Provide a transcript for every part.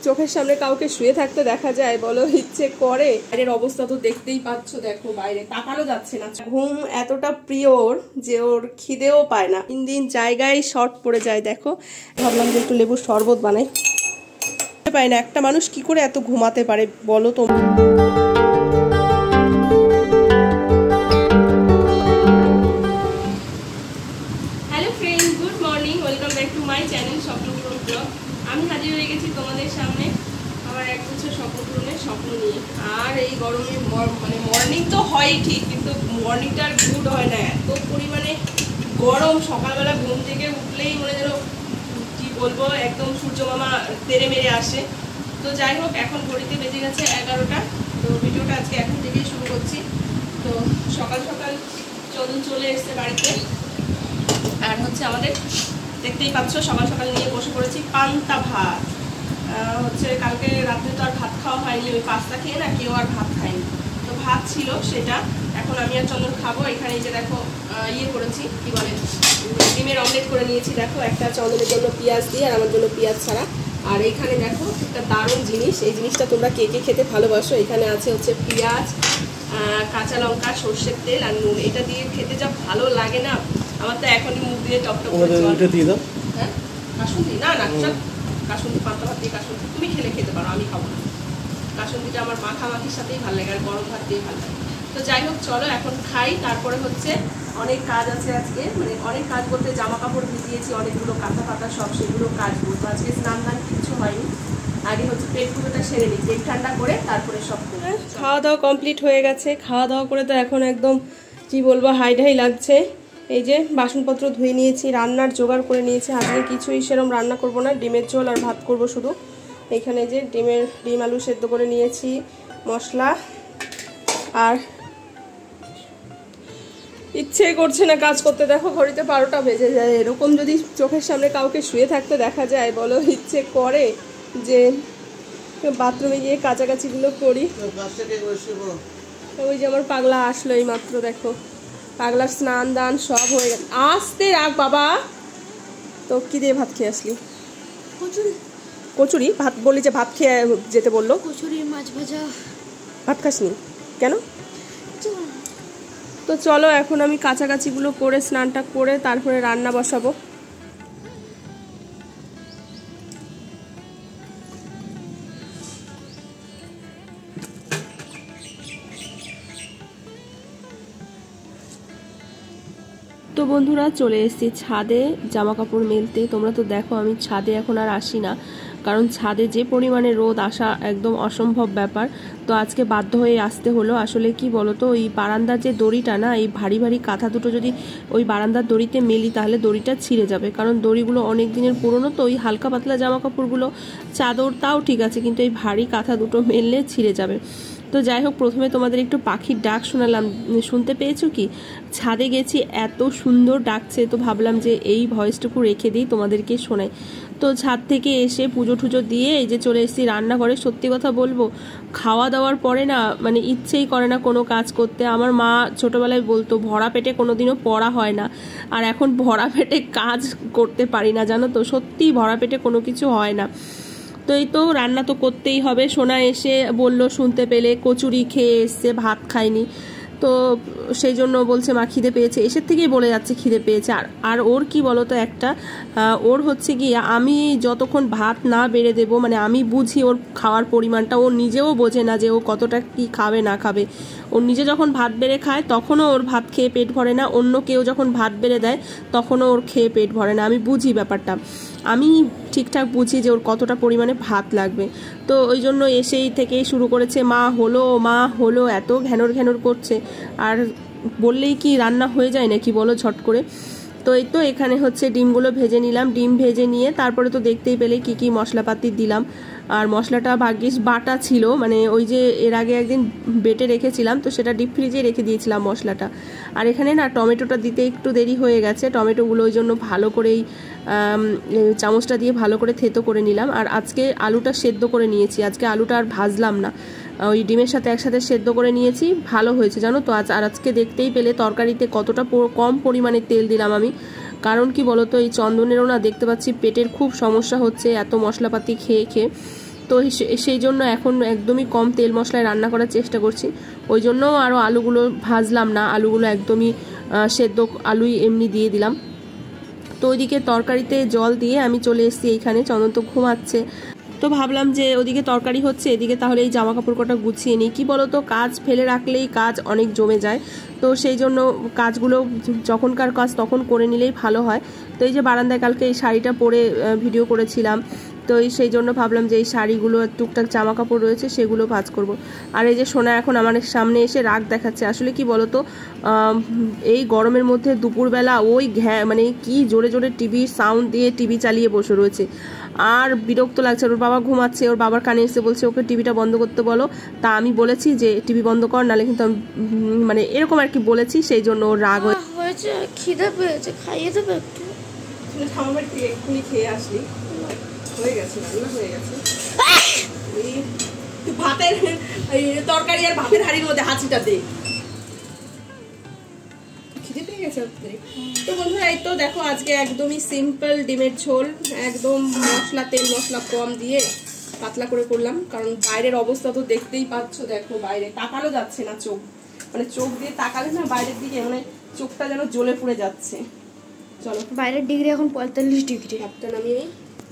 চোখের সামনে কাউকে শুয়ে থাকতে দেখা যায় বলো, ইচ্ছে করে। বাইরের অবস্থা তো দেখতেই পাচ্ছ, দেখো বাইরে তাকানো যাচ্ছে না। ঘুম এতটা প্রিয় ওর যে ওর খিদেও পায় না, দিন দিন জায়গায় শর্ট পড়ে যায়। দেখো ভাবলাম যে একটু লেবুর শরবত বানাই, পায় না। একটা মানুষ কি করে এত ঘুমাতে পারে বলো তো। Hello friend, good morning, welcome back to my channel Swapnapuran blog. আমি হাজির হয়ে গেছি তোমাদের সামনে আমার এক বছর স্বপ্নপূরণের স্বপ্ন নিয়ে। আর এই গরমে মানে মর্নিং তো হয় ঠিক, কিন্তু মর্নিংটা আর গুড হয় না, এত পরিমাণে গরম। সকালবেলা ঘুম থেকে উঠলেই মনে যেন কি বলবো, একদম সূর্য মামা তেড়ে মেরে আসে। তো যাই হোক, এখন ঘড়িতে বেজে গেছে 11টা। তো ভিডিওটা আজকে এখন থেকেই শুরু করছি। তো সকাল সকাল চলে এসছে বাড়িতে। আর হচ্ছে আমাদের দেখতেই পাচ্ছ সকাল সকাল নিয়ে বসে পড়েছি পান্তা ভাত। হচ্ছে কালকে রাত্রে তো আর ভাত খাওয়া হয়নি, ওই পাস্তা খেয়ে না কেউ আর ভাত খায়নি। তো ভাত ছিল সেটা এখন আমি আর চন্দন খাবো। এখানে এই যে দেখো ইয়ে করেছি, কি বলে, ডিমের অমলেট করে নিয়েছি। দেখো একটা চন্দনের জন্য পেঁয়াজ দিয়ে, আর আমার জন্য পেঁয়াজ ছাড়া। আর এইখানে দেখো একটা দারুণ জিনিস, এই জিনিসটা তোমরা কে কে খেতে ভালোবাসো। এখানে আছে হচ্ছে পেঁয়াজ, কাঁচা লঙ্কা, সর্ষের তেল আর নুন। এটা দিয়ে খেতে যা ভালো লাগে না, আমার তো এখনই মুখ দিয়ে টপটপ করে দিয়ে দাও। হ্যাঁ, কাসুন্দি না না, কাসুন্দি পান্তা ভাত দিয়ে কাসুন্দি তুমি খেতে পারো, আমি খাবো না। কাসুন্দিটা আমার মাখামাখির সাথেই ভালো লাগে, আর গরম ভাত দিয়ে ভালো লাগে। তো যাই হোক, চলো এখন খাই। তারপরে হচ্ছে অনেক কাজ আছে আজকে, মানে অনেক কাজ বলতে জামা কাপড় ভিজিয়েছি অনেকগুলো, কাঁথা পাতা সব, সেগুলো কাজ করবো। আজকে স্নান দান কিছু হয়নি, আগে হচ্ছে পেট পুজোটা সেরে নিই, পেট ঠান্ডা করে তারপরে সব। খাওয়া দাওয়া কমপ্লিট হয়ে গেছে। খাওয়া দাওয়া করে তো এখন একদম কি বলবো, হাই লাগছে। এই যে বাসনপত্র ধুয়ে নিয়েছি, রান্নার জোগাড় করে নিয়েছি। আজকে কিছুই সেরকম রান্না করব না, ডিমের ঝোল আর ভাত করব শুধু। এখানে যে ডিম আলু সেদ্ধ করে নিয়েছি, মশলা। আর ইচ্ছে করছে না কাজ করতে, দেখো ঘড়িতে 12টা বেজে যায়। এরকম যদি চোখের সামনে কাউকে শুয়ে থাকতে দেখা যায় বলো, ইচ্ছে করে যে বাথরুমে গিয়ে কাছাকাছিগুলো করি। ওই যে আমার পাগলা আসলো এই মাত্র, দেখো পাগলার স্নান দান সব হয়ে গেছে। আসতে রাখ বাবা। তো কি দিয়ে ভাত খেয়ে আসলি? কচুরি ভাত বললি যে, ভাত খেয়ে যেতে বললো। কচুরি, মাছ ভাজা। ভাত খাসনি কেন? তো চলো এখন আমি কাছাকাছিগুলো করে স্নানটা করে তারপরে রান্না বসাবো। তো বন্ধুরা, চলে এসেছি ছাদে জামা কাপড় মেলতে। তোমরা তো দেখো আমি ছাদে এখন আর আসি না, কারণ ছাদে যে পরিমাণে রোদ, আসা একদম অসম্ভব ব্যাপার। তো আজকে বাধ্য হয়ে আসতে হলো। আসলে কি বলতো, ওই বারান্দার যে দড়িটা না, এই ভারী ভারী কাঁথা দুটো যদি ওই বারান্দার দড়িতে মেলি তাহলে দড়িটা ছিঁড়ে যাবে, কারণ দড়িগুলো অনেক দিনের পুরনো। তো ওই হালকা পাতলা জামা কাপড়গুলো, চাদর তাও ঠিক আছে, কিন্তু এই ভারী কাঁথা দুটো মেললে ছিঁড়ে যাবে। তো যাই হোক, প্রথমে তোমাদের একটু পাখির ডাক শোনালাম, শুনতে পেয়েছো কি? ছাদে গেছি, এত সুন্দর ডাকছে, তো ভাবলাম যে এই ভয়েসটুকু রেখে দিই, তোমাদেরকে শোনাই। তো ছাদ থেকে এসে পুজো টুজো দিয়ে এই যে চলে এসেছি রান্নাঘরে। সত্যি কথা বলবো, খাওয়া দাওয়ার পরে না মানে ইচ্ছেই করে না কোনো কাজ করতে। আমার মা ছোটবেলায় বলতো ভরা পেটে কোনোদিনও পড়া হয় না, আর এখন ভরা পেটে কাজ করতে পারি না, জানো তো। সত্যি ভরা পেটে কোনো কিছু হয় না। তো এই তো রান্না তো করতেই হবে। সোনা এসে বলল, শুনতে পেলে কচুরি খেয়ে এসছে, ভাত খায়নি। তো সেই জন্য বলছে মা খিদে পেয়েছে, এসের থেকেই বলে যাচ্ছে খিদে পেয়েছে। আর ওর কি বলতো, একটা ওর হচ্ছে গিয়ে আমি যতক্ষণ ভাত না বেড়ে দেবো, মানে আমি বুঝি ওর খাওয়ার পরিমাণটা, ও নিজেও বোঝে না যে ও কতটা কি খাবে না খাবে। ওর নিজে যখন ভাত বেড়ে খায় তখনও ওর ভাত খেয়ে পেট ভরে না, অন্য কেউ যখন ভাত বেড়ে দেয় তখনও ওর খেয়ে পেট ভরে না। আমি বুঝি ব্যাপারটা, আমি ঠিকঠাক বুঝি যে ওর কতটা পরিমাণে ভাত লাগবে। তো ওই জন্য এসেই থেকেই শুরু করেছে, মা হলো, এত ঘ্যানর করছে। আর বললেই কি রান্না হয়ে যায় নাকি বলো ঝট করে। তো এই তো এখানে হচ্ছে ডিমগুলো ভেজে নিলাম। ডিম ভেজে নিয়ে তারপরে তো দেখতেই পেলে কি কি মশলাপাতি দিলাম। আর মশলাটা ভাগ্যিস বাটা ছিল, মানে ওই যে এর আগে একদিন বেটে রেখেছিলাম, তো সেটা ডিপ ফ্রিজে রেখে দিয়েছিলাম মশলাটা। আর এখানে না টমেটোটা দিতে একটু দেরি হয়ে গেছে, টমেটোগুলো ওই জন্য ভালো করেই চামচটা দিয়ে ভালো করে থেতো করে নিলাম। আর আজকে আলুটা সেদ্ধ করে নিয়েছি, আজকে আলুটা আর ভাজলাম না, ওই ডিমের সাথে একসাথে সেদ্ধ করে নিয়েছি। ভালো হয়েছে জানো তো। আর আজকে দেখতেই পেলে তরকারিতে কতটা কম পরিমাণে তেল দিলাম আমি, কারণ কি বলতো, এই চন্দনেরও না দেখতে পাচ্ছি পেটের খুব সমস্যা হচ্ছে এত মশলাপাতি খেয়ে খেয়ে। তো সেই জন্য এখন একদমই কম তেল মশলায় রান্না করার চেষ্টা করছি। ওই জন্য আরও আলুগুলো ভাজলাম না, আলুগুলো একদমই সেদ্ধ আলুই এমনি দিয়ে দিলাম। তো ওইদিকে তরকারিতে জল দিয়ে আমি চলে এসেছি এইখানে, চন্দন তো ঘুমাচ্ছে। তো ভাবলাম যে ওদিকে তরকারি হচ্ছে, এদিকে তাহলে এই জামা কাপড় কটা গুছিয়ে নিই। কী বলো তো, কাজ ফেলে রাখলেই কাজ অনেক জমে যায়, তো সেই জন্য কাজগুলো যখনকার কাজ তখন করে নিলেই ভালো হয়। তো এই যে বারান্দায় কালকে এই শাড়িটা পরে ভিডিও করেছিলাম, তো সেই জন্য ভাবলাম যে এই শাড়িগুলো টুকটাক জামা কাপড় রয়েছে সেগুলো ভাঁজ করব। আর এই যে সোনা এখন আমার সামনে এসে রাগ দেখাচ্ছে। আসলে কি বলো তো, এই গরমের মধ্যে দুপুরবেলা ওই মানে কি জোরে জোরে টিভির সাউন্ড দিয়ে টিভি চালিয়ে বসে রয়েছে, আর বিরক্ত লাগছে। ওর বাবা ঘুমাচ্ছে, ওর বাবার কানে এসে বলছে ওকে টিভিটা বন্ধ করতে বলো। তা আমি বলেছি যে টিভি বন্ধ কর, নাহলে কিন্তু আমি মানে এরকম আর কি বলেছি, সেই জন্য ওর রাগ হয়েছে। খিদে পেয়েছে, খাইয়ে দেবে একটু। এক্ষুনি খেয়ে আসলি, হয়ে গেছে, রান্না হয়ে গেছে। ভাতের তরকারি আর ভাতের হাঁড়ির মধ্যে হাঁচিটা দে, খিদে পেয়ে গেছে। তো বন্ধুরা এই তো দেখো আজকে একদমই সিম্পল ডিমের ঝোল, একদম তেল মশলা কম দিয়ে পাতলা করে করলাম। কারণ বাইরের অবস্থা তো দেখতেই পাচ্ছ, দেখো বাইরে তাকানো যাচ্ছে না, চোখ মানে চোখ দিয়ে তাকালে না বাইরের দিকে মানে চোখটা যেন জ্বলে পুড়ে যাচ্ছে। চলো, বাইরের ডিগ্রি এখন 45 ডিগ্রি। ভাতটা নামিয়ে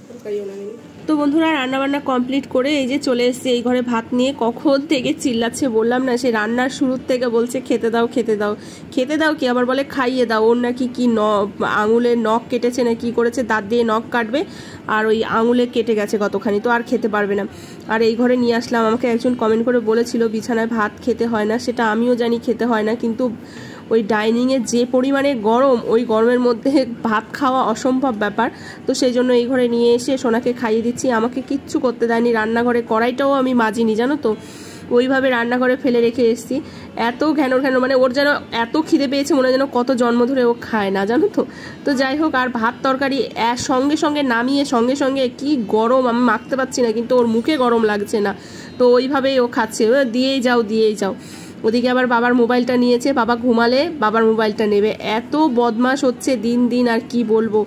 তরকারিও নামিয়ে। তো বন্ধুরা রান্নাবান্না কমপ্লিট করে এই যে চলে এসেছে এই ঘরে ভাত নিয়ে। কখন থেকে চিল্লাচ্ছে বললাম না, সে রান্নার শুরুর থেকে বলছে খেতে দাও খেতে দাও খেতে দাও, কি আবার বলে খাইয়ে দাও। ওর নাকি কি আঙুলের নখ কেটেছে না কি করেছে, দাঁত দিয়ে নখ কাটবে, আর ওই আঙুলে কেটে গেছে কতখানি, তো আর খেতে পারবে না। আর এই ঘরে নিয়ে আসলাম। আমাকে একজন কমেন্ট করে বলেছিল বিছানায় ভাত খেতে হয় না, সেটা আমিও জানি খেতে হয় না, কিন্তু ওই ডাইনিংয়ে যে পরিমাণে গরম, ওই গরমের মধ্যে ভাত খাওয়া অসম্ভব ব্যাপার। তো সেই জন্য এই ঘরে নিয়ে এসে সোনাকে খাইয়ে দিচ্ছি। আমাকে কিচ্ছু করতে দেয়নি, রান্নাঘরে কড়াইটাও আমি মাজিনি জানো তো, ওইভাবে রান্নাঘরে ফেলে রেখে এসেছি। এত ঘ্যানোর মানে ওর যেন এত খিদে পেয়েছে, মনে হয় যেন কত জন্ম ধরে ও খায় না জানো তো। তো যাই হোক, আর ভাত তরকারি সঙ্গে সঙ্গে নামিয়ে সঙ্গে সঙ্গে কি গরম, আমি মাখতে পারছি না, কিন্তু ওর মুখে গরম লাগছে না, তো ওইভাবেই ও খাচ্ছে। দিয়েই যাও দিয়েই যাও। ওদিকে আবার বাবার মোবাইলটা নিয়েছে, বাবা ঘুমালে বাবার মোবাইলটা নেবে। এত বদমাশ হচ্ছে দিন দিন, আর কি বলবো।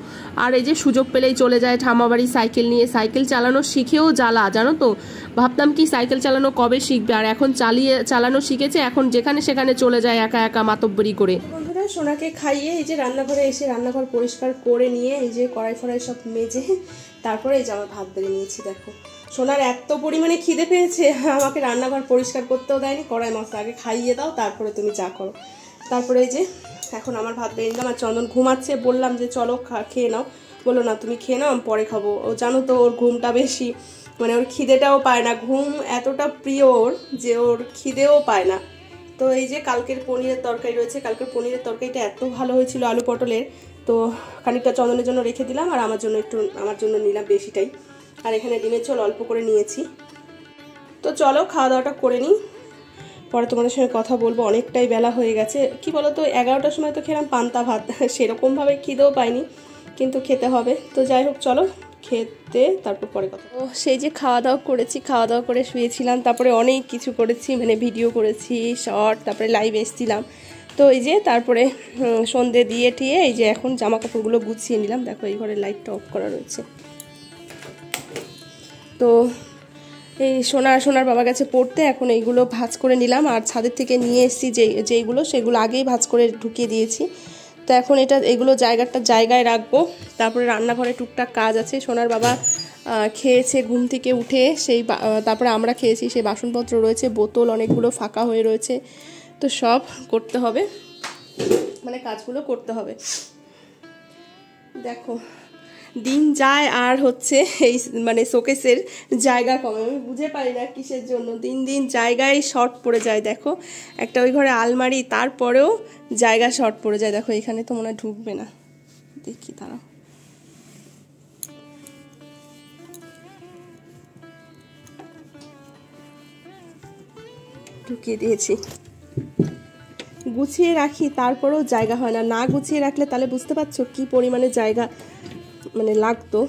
আর এই যে সুযোগ পেলেই চলে যায় ঠাম্মা বাড়ি সাইকেল নিয়ে, সাইকেল চালানো শিখেও জ্বালা জানো তো। ভাবতাম কি সাইকেল চালানো কবে শিখবে, আর এখন চালানো শিখেছে, এখন যেখানে সেখানে চলে যায় একা একা মাতব্বরি করে। বন্ধুরা সোনাকে খাইয়ে এই যে রান্নাঘরে এসে রান্নাঘর পরিষ্কার করে নিয়ে এই যে কড়াই ফড়াই সব মেজে তারপরে এই যে আমার ভাত বেড়ে নিয়েছি। দেখো সোনার এত পরিমাণে খিদে পেয়েছে, আমাকে রান্নাঘর পরিষ্কার করতেও দেয়নি, কড়াই মশলা আগে খাইয়ে দাও তারপরে তুমি যা করো। তারপরে এই যে এখন আমার ভাত বেড়ে নিলাম। আর চন্দন ঘুমাচ্ছে, বললাম যে চলো খেয়ে নাও, বললো না তুমি খেয়ে নাও আমি পরে খাবো। ও জানো তো ওর ঘুমটা বেশি, মানে ওর খিদেটাও পায় না, ঘুম এতটা প্রিয় ওর যে ওর খিদেও পায় না। তো এই যে কালকের পনিরের তরকারি রয়েছে, কালকের পনিরের তরকারিটা এত ভালো হয়েছিল আলু পটলের, তো খানিকটা চন্দনের জন্য রেখে দিলাম, আর আমার জন্য নিলাম বেশিটাই। আর এখানে ডিমের ঝোল অল্প করে নিয়েছি। তো চলো খাওয়া দাওয়াটা করে নিই, পরে তোমাদের সঙ্গে কথা বলবো। অনেকটাই বেলা হয়ে গেছে, কি বলো তো 11টার সময় তো খেলাম পান্তা ভাত, সেরকমভাবে খিদেও পাইনি, কিন্তু খেতে হবে। তো যাই হোক চলো খেতে তারপর পরে কথা। ও সেই যে খাওয়া দাওয়া করেছি, খাওয়া দাওয়া করে শুয়েছিলাম, তারপরে অনেক কিছু করেছি, মানে ভিডিও করেছি শর্ট, তারপরে লাইভ এসেছিলাম। তো এই যে তারপরে সন্ধে দিয়ে টিয়ে এই যে এখন জামা কাপড়গুলো গুছিয়ে নিলাম। দেখো এই ঘরে লাইটটা অফ করা রয়েছে। তো এই সোনার বাবা গেছে পড়তে, এখন এইগুলো ভাঁজ করে নিলাম। আর ছাদের থেকে নিয়ে এসেছি যেইগুলো সেগুলো আগেই ভাঁজ করে ঢুকিয়ে দিয়েছি। তো এখন এগুলো জায়গায় রাখবো। তারপরে রান্নাঘরে টুকটাক কাজ আছে। সোনার বাবা খেয়েছে ঘুম থেকে উঠে, তারপরে আমরা খেয়েছি, সেই বাসনপত্র রয়েছে, বোতল অনেকগুলো ফাঁকা হয়ে রয়েছে, তো সব করতে হবে, মানে কাজগুলো করতে হবে। দেখো দিন যায় আর হচ্ছে এই মানে শোকেসের জায়গা কমে, আমি বুঝে পারি না কিসের জন্য, দিন দিন জায়গায় শর্ট পড়ে যায়। দেখো একটা ওই ঘরে আলমারি, তারপরেও জায়গা শর্ট পড়ে যায়। দেখো এখানে তো মনে হয় ঢুকবে না, দেখি তারা ঢুকিয়ে দিয়েছি। গুছিয়ে রাখি তারপরেও জায়গা হয় না, না গুছিয়ে রাখলে তাহলে বুঝতে পারছো কি পরিমাণে জায়গা মানে লাগতো।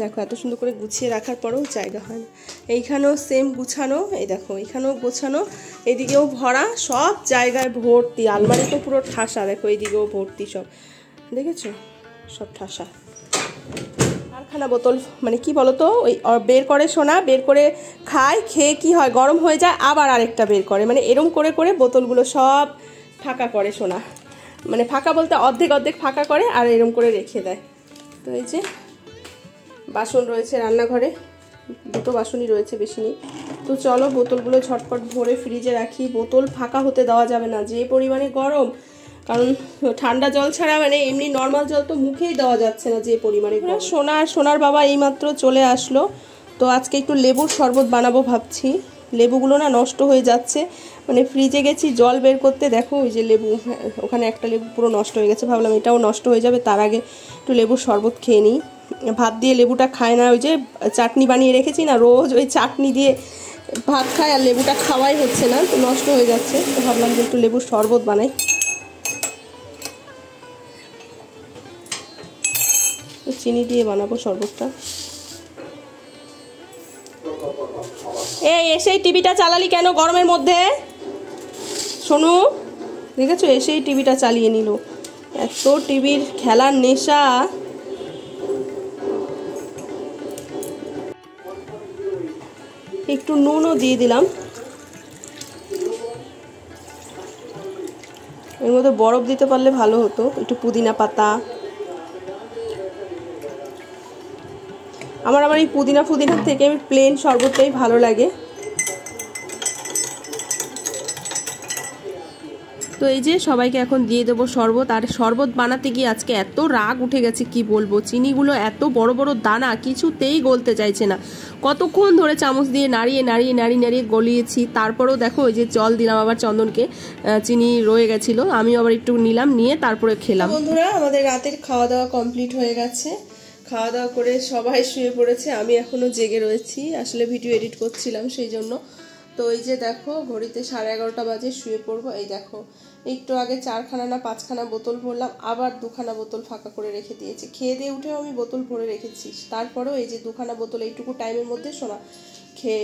দেখো এত সুন্দর করে গুছিয়ে রাখার পরেও জায়গা হয় না। এইখানেও সেম গুছানো, এই দেখো এইখানেও গোছানো, এদিকেও ভরা, সব জায়গায় ভর্তি, আলমারি তো পুরো ঠাসা। দেখো এইদিকেও ভর্তি, সব দেখেছো, সব ঠাসা। আর খানা বোতল মানে কি বলতো ওই বের করে সোনা, বের করে খায়, খেয়ে কি হয় গরম হয়ে যায় আবার আরেকটা বের করে, মানে এরম করে করে বোতলগুলো সব ফাঁকা করে সোনা, মানে ফাঁকা বলতে অর্ধেক অর্ধেক ফাঁকা করে আর এরম করে রেখে দেয়। তো এই যে বাসন রয়েছে রান্নাঘরে, দুটো বাসনই রয়েছে, বেশি নেই। তো চলো বোতলগুলো ঝটপট ভরে ফ্রিজে রাখি, বোতল ফাঁকা হতে দেওয়া যাবে না, যে পরিমাণে গরম, কারণ ঠান্ডা জল ছাড়া মানে এমনি নর্মাল জল তো মুখেই দেওয়া যাচ্ছে না যে পরিমাণে। সোনা আর সোনার বাবা এইমাত্র চলে আসলো, তো আজকে একটু লেবুর শরবত বানাবো ভাবছি। লেবুগুলো না নষ্ট হয়ে যাচ্ছে, মানে ফ্রিজে গেছি জল বের করতে, দেখো ওই যে লেবু, ওখানে একটা লেবু পুরো নষ্ট হয়ে গেছে, ভাবলাম এটাও নষ্ট হয়ে যাবে, তার আগে একটু লেবুর শরবত খেয়ে নিই। ভাত দিয়ে লেবুটা খায় না, ওই যে চাটনি বানিয়ে রেখেছি না, রোজ ওই চাটনি দিয়ে ভাত খায় আর লেবুটা খাওয়াই হচ্ছে না, তো নষ্ট হয়ে যাচ্ছে, তো ভাবলাম যে একটু লেবুর শরবত বানাই। চিনি দিয়ে বানাবো শরবতটা। এই এসেই টিভিটা চালালি কেন গরমের মধ্যে? শোনো, দেখেছো এসেই টিভিটা চালিয়ে নিল, এত টিভির খেলার নেশা। একটু নুনও দিয়ে দিলাম, এর মধ্যে বরফ দিতে পারলে ভালো হতো, একটু পুদিনা পাতা। আমার এই পুদিনার থেকে প্লেন শরবতটাই ভালো লাগে। তো এই যে সবাইকে এখন দিয়ে দেবো শরবত, আর শরবত বানাতে গিয়ে আজকে এত রাগ উঠে গেছে কি বলবো, চিনিগুলো এত বড় বড় দানা, কিছুতেই গলতে চাইছে না, কতক্ষণ ধরে চামচ দিয়ে নাড়িয়ে নাড়িয়ে নাড়িয়ে নাড়িয়ে গলিয়েছি, তারপরেও দেখো ওই যে জল দিলাম আবার চন্দনকে, চিনি রয়ে গেছিলো, আমিও আবার একটু নিলাম, নিয়ে তারপরে খেলাম। বন্ধুরা আমাদের রাতের খাওয়া দাওয়া কমপ্লিট হয়ে গেছে, খাওয়া দাওয়া করে সবাই শুয়ে পড়েছে, আমি এখনো জেগে রয়েছি, আসলে ভিডিও এডিট করছিলাম সেই জন্য। তো এই যে দেখো ঘড়িতে 11:30 বাজে, শুয়ে পড়বো। এই দেখো একটু আগে 4খানা না 5খানা বোতল ভরলাম, আবার 2খানা বোতল ফাঁকা করে রেখে দিয়েছি, খেয়ে দিয়ে উঠেও আমি বোতল ভরে রেখেছি, তারপরেও এই যে 2খানা বোতল এইটুকু টাইমের মধ্যে সোনা খেয়ে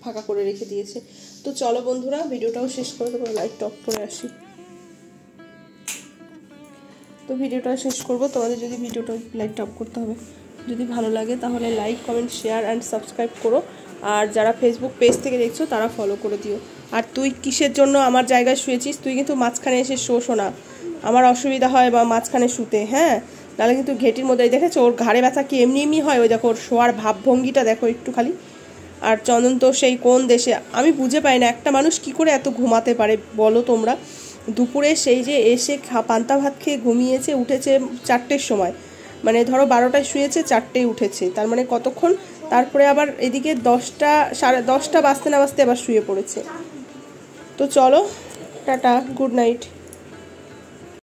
ফাঁকা করে রেখে দিয়েছে। তো চলো বন্ধুরা ভিডিওটাও শেষ করে দেবো, লাইট অফ করে আসি। তো ভিডিওটা শেষ করবো, তোমাদের যদি ভিডিওটা লাইট অফ করতে হবে, যদি ভালো লাগে তাহলে like comment share and subscribe করো, আর যারা ফেসবুক পেজ থেকে দেখছো তারা ফলো করে দিও। আর তুই কিসের জন্য আমার জায়গায় শুয়েছিস, তুই কিন্তু মাঝখানে এসে শোনা, আমার অসুবিধা হয় বা মাঝখানে শুতে, হ্যাঁ, নাহলে কিন্তু ঘেটির মধ্যে দেখেছো ওর ঘাড়ে ব্যথা কি এমনি এমনি হয়, ওই দেখো ওর শোয়ার ভাবভঙ্গিটা দেখো একটু খালি। আর চন্দন তো সেই কোন দেশে, আমি বুঝে পাই না একটা মানুষ কি করে এত ঘুমাতে পারে বলো তোমরা। দুপুরে সেই যে এসে পান্তা ভাত খেয়ে ঘুমিয়েছে, উঠেছে 4টের সময়, মানে ধরো 12টায় শুয়েছে 4টেয় উঠেছে, তার মানে কতক্ষণ, তারপরে আবার এদিকে 10টা 10:30 বাজতে না বাজতে আবার শুয়ে পড়েছে। তো চলো টাটা, গুড নাইট।